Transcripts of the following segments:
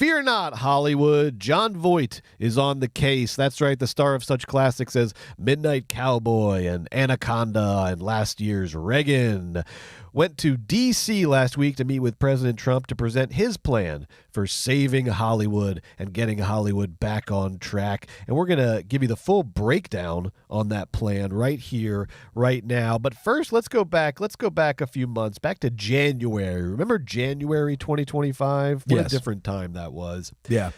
Fear not, Hollywood. Jon Voight is on the case. That's right, the star of such classics as Midnight Cowboy and Anaconda and last year's Reagan. Went to D.C. last week to meet with President Trump to present his plan for saving Hollywood and getting Hollywood back on track. And we're going to give you the full breakdown on that plan right here, right now. But first, let's go back a few months, back to January. Remember January 2025? What a different time that was. Yeah.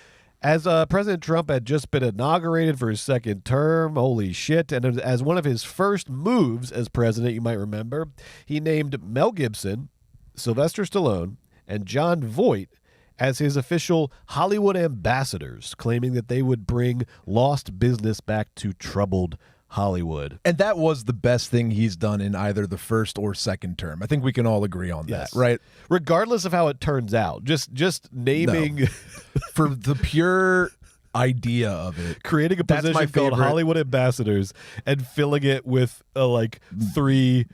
As President Trump had just been inaugurated for his second term, holy shit, and as one of his first moves as president, you might remember, he named Mel Gibson, Sylvester Stallone, and Jon Voight as his official Hollywood ambassadors, claiming that they would bring lost business back to troubled Hollywood. And that was the best thing he's done in either the first or second term. I think we can all agree on that, right? Regardless of how it turns out, just naming... No. For the pure idea of it. Creating a position called Hollywood Ambassadors and filling it with three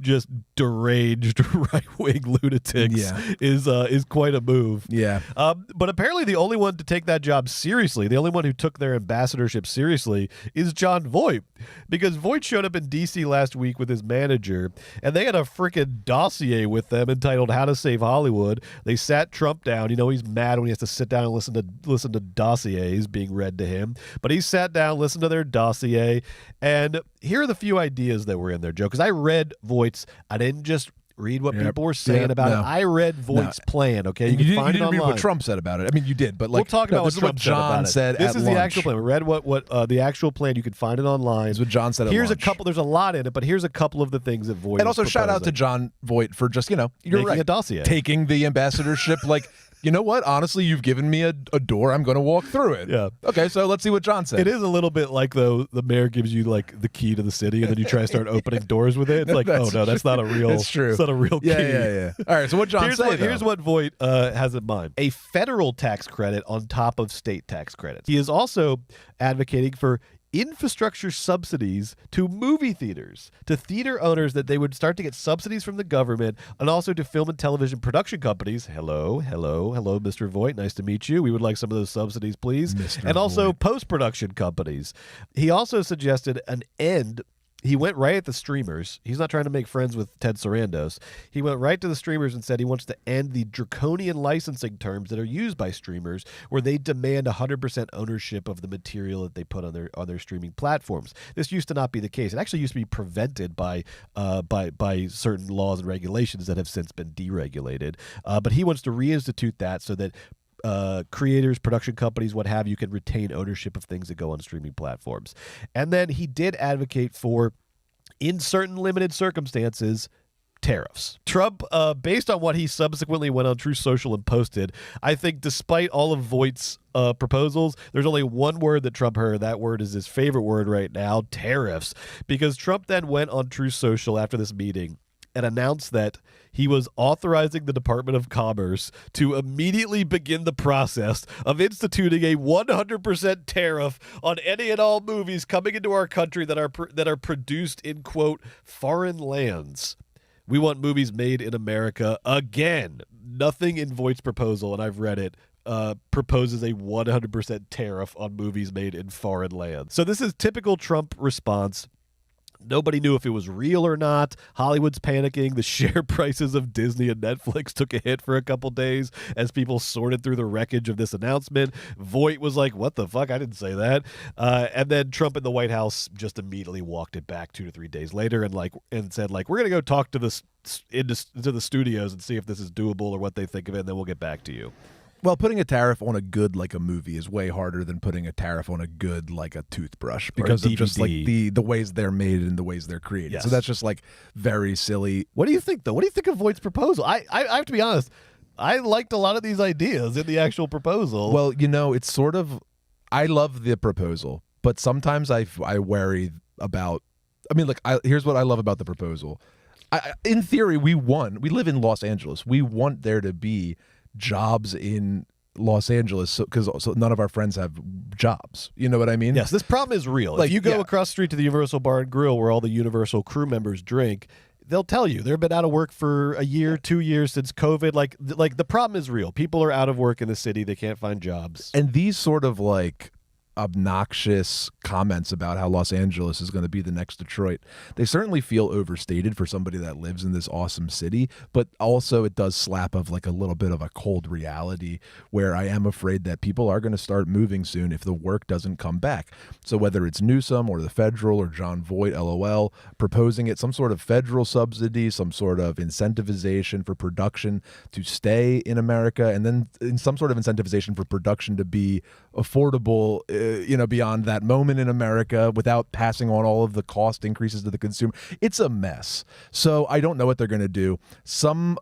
just deranged right-wing lunatics is quite a move. Yeah. But apparently the only one to take that job seriously, the only one who took their ambassadorship seriously is Jon Voight, because Voight showed up in D.C. last week with his manager, and they had a freaking dossier with them entitled How to Save Hollywood. They sat Trump down. You know, he's mad when he has to sit down and listen to dossiers being read to him, but he sat down, listened to their dossier, and here are the few ideas that were in there, Joe, because I read Voight's. I didn't just read what people were saying about it. I read Voight's plan, okay? You can find it didn't online. Read what Trump said about it. I mean, you did, but we'll talk about this is what John said This at is lunch. the actual plan. We read what the actual plan. You can find it online. This is what John said at lunch. Here's a couple. There's a lot in it, but here's a couple of the things that Voight And also shout out to Jon Voight for just, you're making right. a dossier. Taking the ambassadorship, you know what? Honestly, you've given me a door. I'm going to walk through it. Yeah. Okay, so let's see what John said. It is a little bit like, though, the mayor gives you, the key to the city, and then you try to start opening doors with it. It's like, oh, no, that's not a real That's true. It's not a real key. Yeah. All right, so what John said, here's what Voight has in mind. A federal tax credit on top of state tax credits. He is also advocating for infrastructure subsidies to movie theaters, to theater owners, that they would start to get subsidies from the government, and also to film and television production companies. Hello, Mr. Voight. Nice to meet you. We would like some of those subsidies, please. Mr. And also Voight. Post-production companies. He also suggested an end. He went right at the streamers. He's not trying to make friends with Ted Sarandos. He went right to the streamers and said he wants to end the draconian licensing terms that are used by streamers, where they demand 100% ownership of the material that they put on their streaming platforms. This used to not be the case. It actually used to be prevented by certain laws and regulations that have since been deregulated. But he wants to reinstitute that so that creators, production companies, what have you, can retain ownership of things that go on streaming platforms. And then he did advocate for, in certain limited circumstances, tariffs. Trump, based on what he subsequently went on Truth Social and posted, I think despite all of Voight's proposals, there's only one word that Trump heard. That word is his favorite word right now, tariffs. Because Trump then went on Truth Social after this meeting and announced that he was authorizing the Department of Commerce to immediately begin the process of instituting a 100% tariff on any and all movies coming into our country that are produced in, quote, foreign lands. We want movies made in America again. Nothing in Voight's proposal, and I've read it, proposes a 100% tariff on movies made in foreign lands. So this is typical Trump response. Nobody knew if it was real or not. Hollywood's panicking. The share prices of Disney and Netflix took a hit for a couple days as people sorted through the wreckage of this announcement. Voight was like, what the fuck? I didn't say that. And then Trump in the White House just immediately walked it back 2 to 3 days later and said, we're going to go talk to into the studios and see if this is doable or what they think of it, and then we'll get back to you. Well, putting a tariff on a good like a movie is way harder than putting a tariff on a good like a toothbrush, because of just the ways they're made and the ways they're created. Yes. So that's just very silly. What do you think, though? What do you think of Voight's proposal? I have to be honest. I liked a lot of these ideas in the actual proposal. Well, it's sort of, I love the proposal, but sometimes I worry about, here's what I love about the proposal. In theory, we live in Los Angeles. We want there to be jobs in Los Angeles because none of our friends have jobs. You know what I mean? Yes, this problem is real. If you go across the street to the Universal Bar and Grill where all the Universal crew members drink, they'll tell you they've been out of work for a year, 2 years since COVID. Like the problem is real. People are out of work in the city. They can't find jobs. And these sort of like obnoxious comments about how Los Angeles is going to be the next Detroit, they certainly feel overstated for somebody that lives in this awesome city, but also it does slap of like a little bit of a cold reality where I am afraid that people are going to start moving soon if the work doesn't come back. So whether it's Newsom or the federal or Jon Voight, LOL, proposing it, some sort of federal subsidy, some sort of incentivization for production to stay in America, and then in some sort of incentivization for production to be affordable, beyond that moment in America without passing on all of the cost increases to the consumer. It's a mess. So I don't know what they're going to do. Some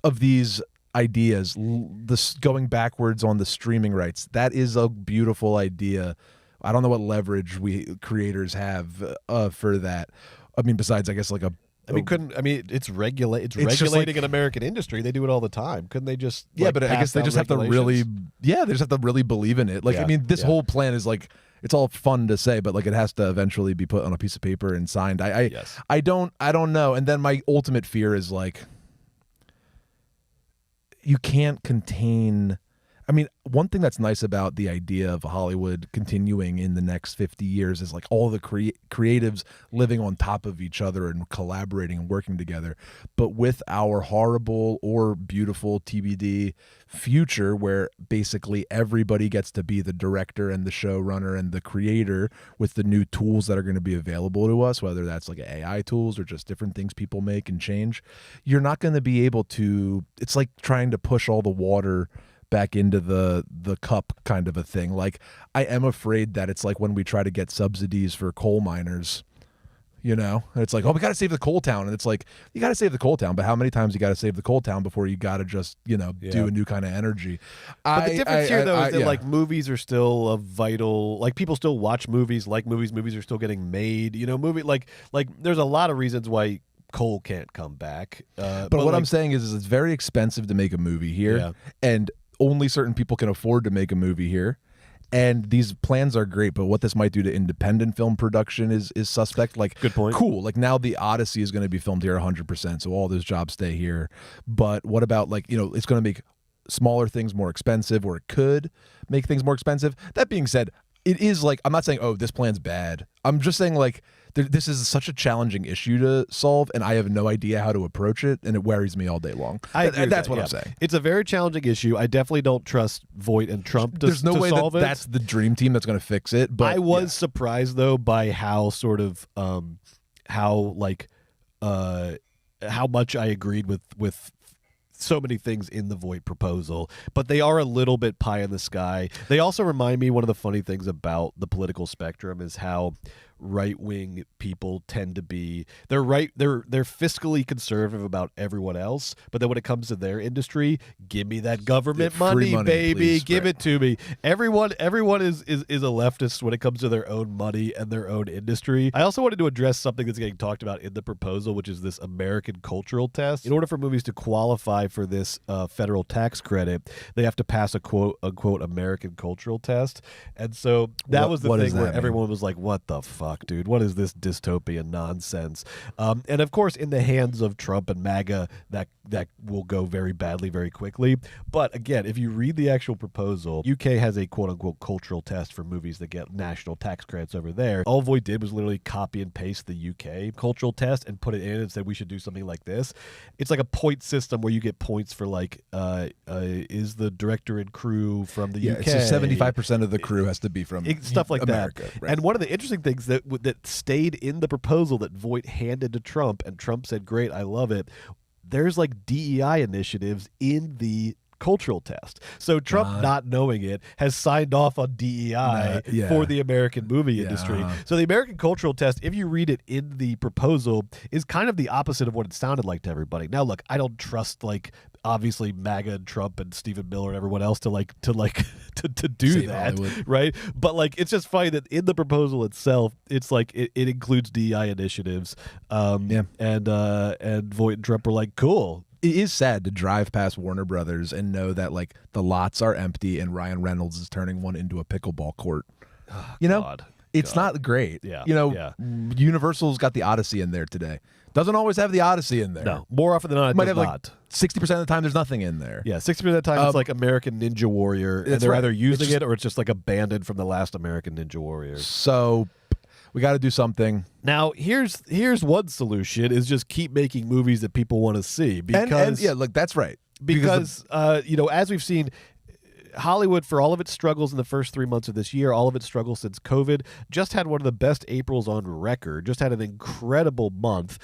of these ideas, this going backwards on the streaming rights, that is a beautiful idea. I don't know what leverage we creators have for that. I mean, besides, I guess like it's regulating like, an American industry. They do it all the time. Couldn't they just? Yeah, but I guess they just have to really. Yeah, they just have to really believe in it. Like, I mean, this whole plan is like, it's all fun to say, but like it has to eventually be put on a piece of paper and signed. I don't know. And then my ultimate fear is like, you can't contain. I mean, one thing that's nice about the idea of Hollywood continuing in the next 50 years is like all the creatives living on top of each other and collaborating and working together. But with our horrible or beautiful TBD future, where basically everybody gets to be the director and the showrunner and the creator with the new tools that are going to be available to us, whether that's like AI tools or just different things people make and change, you're not going to be able to. It's like trying to push all the water back into the cup kind of a thing. Like, I am afraid that it's like when we try to get subsidies for coal miners, it's like, oh, we got to save the coal town. And it's like, you got to save the coal town, but how many times you got to save the coal town before you got to just, do a new kind of energy? But the difference here, though, is that like movies are still a vital, like people still watch movies, like movies are still getting made, like there's a lot of reasons why coal can't come back. But what I'm saying is it's very expensive to make a movie here, and only certain people can afford to make a movie here. And these plans are great, but what this might do to independent film production is suspect. Like, good point. Cool. Like, now the Odyssey is going to be filmed here 100%, so all those jobs stay here. But what about, like, it's going to make smaller things more expensive, or it could make things more expensive. That being said, it is like, I'm not saying, oh, this plan's bad. I'm just saying, like, this is such a challenging issue to solve, and I have no idea how to approach it, and it worries me all day long. That's what I'm saying. It's a very challenging issue. I definitely don't trust Voight and Trump to, There's no way solve that that's the dream team that's going to fix it. But I was surprised, though, by how sort of how much I agreed with so many things in the Voight proposal, but they are a little bit pie in the sky. They also remind me, one of the funny things about the political spectrum is how right-wing people tend to be. They're fiscally conservative about everyone else, but then when it comes to their industry, give me that government money, baby, please, give it to me. Everyone is a leftist when it comes to their own money and their own industry. I also wanted to address something that's getting talked about in the proposal, which is this American cultural test. In order for movies to qualify for this federal tax credit, they have to pass a quote-unquote American cultural test. And so that was the thing where everyone was like, what the fuck, dude? What is this dystopian nonsense? And of course, in the hands of Trump and MAGA, that will go very badly very quickly. But again, if you read the actual proposal, UK has a quote-unquote cultural test for movies that get national tax credits over there. All Voight did was literally copy and paste the UK cultural test and put it in and said we should do something like this. It's like a point system where you get points for like is the director and crew from the UK. So 75% of the crew has to be from stuff like America, that. Right. And one of the interesting things that stayed in the proposal that Voight handed to Trump, and Trump said, great, I love it, there's like DEI initiatives in the cultural test. So Trump, not knowing it, has signed off on DEI for the American movie industry. So the American cultural test, if you read it in the proposal, is kind of the opposite of what it sounded like to everybody. Now, look, I don't trust, like, obviously MAGA and Trump and Stephen Miller and everyone else to do Save that, Hollywood. right? But like, it's just funny that in the proposal itself, it's like it includes DEI initiatives. And Voight and Trump were like, cool. It is sad to drive past Warner Brothers and know that like the lots are empty and Ryan Reynolds is turning one into a pickleball court. Oh, you know, God. It's not great. Yeah, You know, yeah. Universal's got the Odyssey in there today. Doesn't always have the Odyssey in there. No, more often than not, it Might does have not. 60% of the time there's nothing in there. Yeah, 60% of the time it's like American Ninja Warrior, and That's they're right. either using It's just- it or it's just like abandoned from the last American Ninja Warrior. So we got to do something. Now, here's one solution: is just keep making movies that people want to see. Because And yeah, look, that's right. because you know, as we've seen, Hollywood, for all of its struggles in the first 3 months of this year, all of its struggles since COVID, just had one of the best Aprils on record. Just had an incredible month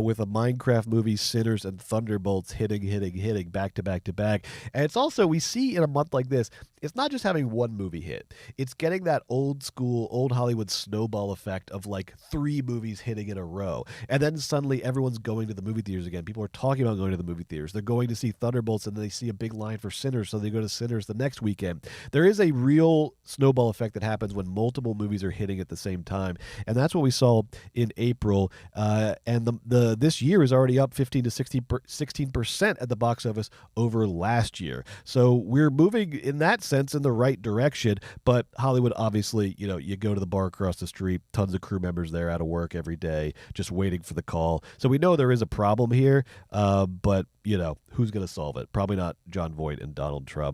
with a Minecraft movie, Sinners, and Thunderbolts hitting back to back to back. And it's also, we see in a month like this, it's not just having one movie hit. It's getting that old school, old Hollywood snowball effect of like 3 movies hitting in a row. And then suddenly everyone's going to the movie theaters again. People are talking about going to the movie theaters. They're going to see Thunderbolts and then they see a big line for Sinners, so they go to Sinners the next weekend. There is a real snowball effect that happens when multiple movies are hitting at the same time. And that's what we saw in April. And this year is already up 15 to 16% at the box office over last year. So we're moving in that sense in the right direction. But Hollywood, obviously, you know, you go to the bar across the street, tons of crew members there out of work every day, just waiting for the call. So we know there is a problem here. But, you know, who's going to solve it? Probably not Jon Voight and Donald Trump.